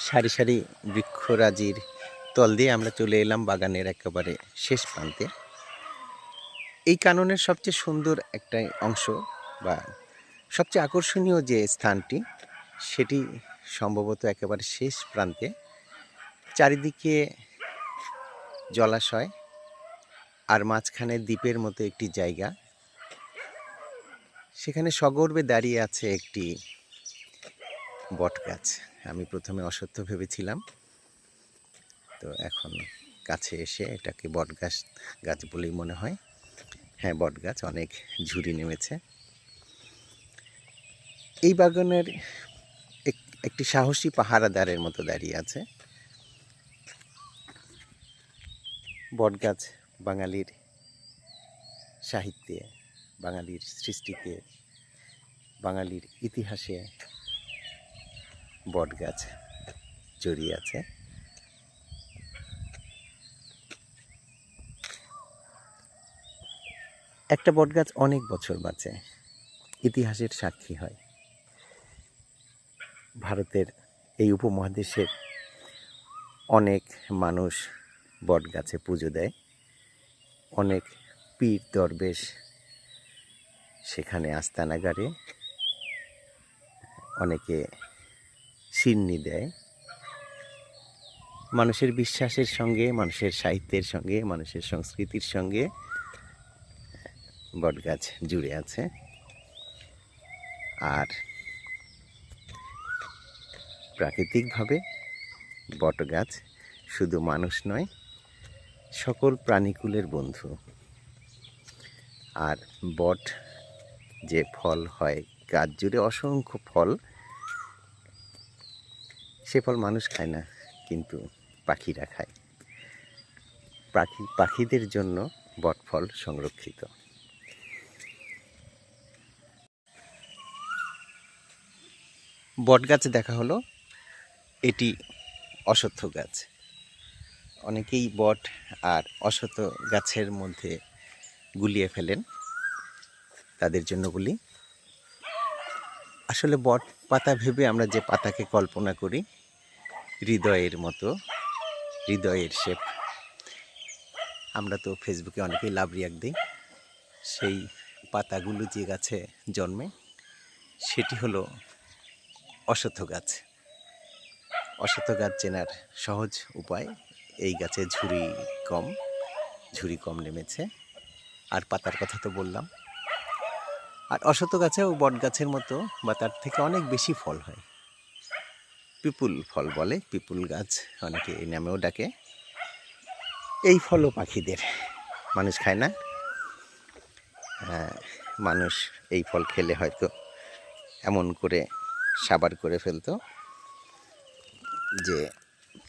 সারি সারি বৃক্ষরাজির তল দিয়ে আমরা চলে এলাম বাগানের একেবারে শেষ প্রান্তে। এই কাননের সবচেয়ে সুন্দর একটা অংশ বা সবচেয়ে আকর্ষণীয় যে স্থানটি, সেটি সম্ভবত একেবারে শেষ প্রান্তে। চারিদিকে জলাশয় আর মাঝখানে দ্বীপের মতো একটি জায়গা। সেখানে সগর্বে দাঁড়িয়ে আছে একটি বটগাছ। আমি প্রথমে অসত্য ভেবেছিলাম, তো এখন কাছে এসে এটাকে বটগাছ গাছ বলেই মনে হয়। হ্যাঁ, বটগাছ, অনেক ঝুরি নেমেছে। এই বাগানের একটি সাহসী পাহারাদারের মতো দাঁড়িয়ে আছে। বটগাছ বাঙালির সাহিত্যে, বাঙালির সৃষ্টিতে, বাঙালির ইতিহাসে বটগাছ জড়িয়ে আছে। একটা বটগাছ অনেক বছর বাঁচে, ইতিহাসের সাক্ষী হয়। ভারতের এই উপমহাদেশের অনেক মানুষ বটগাছে পুজো দেয়। অনেক পীর দরবেশ সেখানে আস্তানা গাড়ে, অনেকে সিন্নি দেয়। মানুষের বিশ্বাসের সঙ্গে, মানুষের সাহিত্যের সঙ্গে, মানুষের সংস্কৃতির সঙ্গে বটগাছ জুড়ে আছে। আর প্রাকৃতিকভাবে বটগাছ শুধু মানুষ নয়, সকল প্রাণীকুলের বন্ধু। আর বট যে ফল হয়, গাছ জুড়ে অসংখ্য ফল, সে ফল মানুষ খায় না, কিন্তু পাখিরা খায়। পাখিদের জন্য বট ফল সংরক্ষিত। বট গাছ দেখা হলো, এটি অশ্বত্থ গাছ। অনেকেই বট আর অশ্বত্থ গাছের মধ্যে গুলিয়ে ফেলেন, তাদের জন্য বলি, আসলে বট পাতা ভেবে আমরা যে পাতাকে কল্পনা করি হৃদয়ের মতো, হৃদয়ের শেপ, আমরা তো ফেসবুকে অনেকেই লাভ রিয়াক্ট দিই, সেই পাতাগুলো যে গাছে জন্মে সেটি হলো অশ্বত্থ গাছ। অশ্বত্থ গাছ চেনার সহজ উপায়, এই গাছে ঝুরি কম নেমেছে। আর পাতার কথা তো বললাম। আর অশ্বত্থ গাছেও বট গাছের মতো বা তার থেকে অনেক বেশি ফল হয়। পিপুল ফল বলে, পিপুল গাছ অনেকে এই নামেও ডাকে। এই ফলও পাখিদের, মানুষ খায় না। মানুষ এই ফল খেলে হয়তো এমন করে সাবার করে ফেলতো যে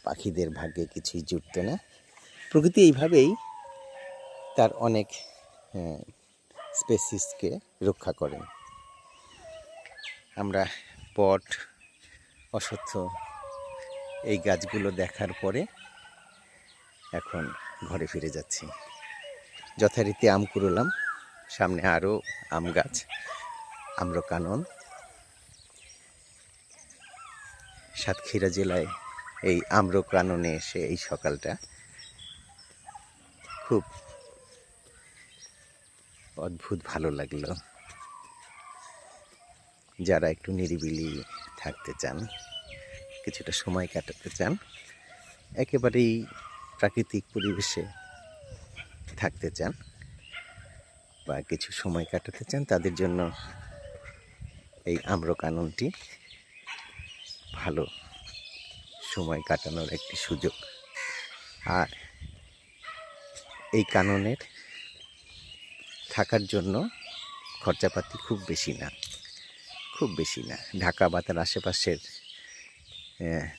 পাখিদের ভাগ্যে কিছুই জুটত না। প্রকৃতি এইভাবেই তার অনেক স্পেসিসকে রক্ষা করেন। আমরা বট, অশ্বত্থ এই গাছগুলো দেখার পরে এখন ঘরে ফিরে যাচ্ছি। যথারীতি আম কুড়োলাম, সামনে আরও আম গাছ, আম্রকানন। সাতক্ষীরা জেলায় এই আম্রকাননে এসে এই সকালটা খুব অদ্ভুত ভালো লাগলো। যারা একটু নিরিবিলি থাকতে চান, কিছুটা সময় কাটাতে চান, একেবারেই প্রাকৃতিক পরিবেশে থাকতে চান বা কিছু সময় কাটাতে চান, তাদের জন্য এই আম্রকাননটি ভালো সময় কাটানোর একটি সুযোগ। আর এই কাননের থাকার জন্য খরচাপাতি খুব বেশি না। ঢাকা বা তার আশেপাশের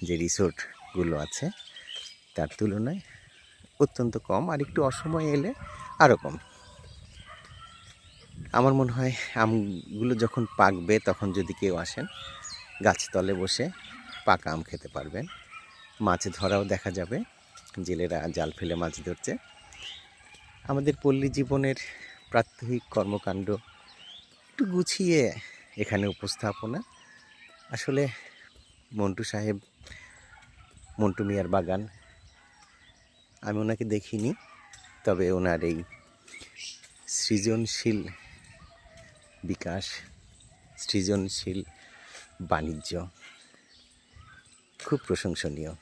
যে রিসোর্টগুলো আছে তার তুলনায় অত্যন্ত কম, আর একটু অসময়ে এলে আরও কম। আমার মনে হয় আমগুলো যখন পাকবে তখন যদি কেউ আসেন, গাছতলে বসে পাকা আম খেতে পারবেন। মাছ ধরাও দেখা যাবে, জেলেরা জাল ফেলে মাছ ধরছে। আমাদের পল্লী জীবনের প্রাত্যহিক কর্মকাণ্ড একটু গুছিয়ে এখানে উপস্থাপনা। আসলে মন্টু সাহেব মন্টু মিয়ার বাগান। আমি ওনাকে দেখিনি, তবে ওনার এই সৃজনশীল বিকাশ, সৃজনশীল বাণিজ্য খুব প্রশংসনীয়।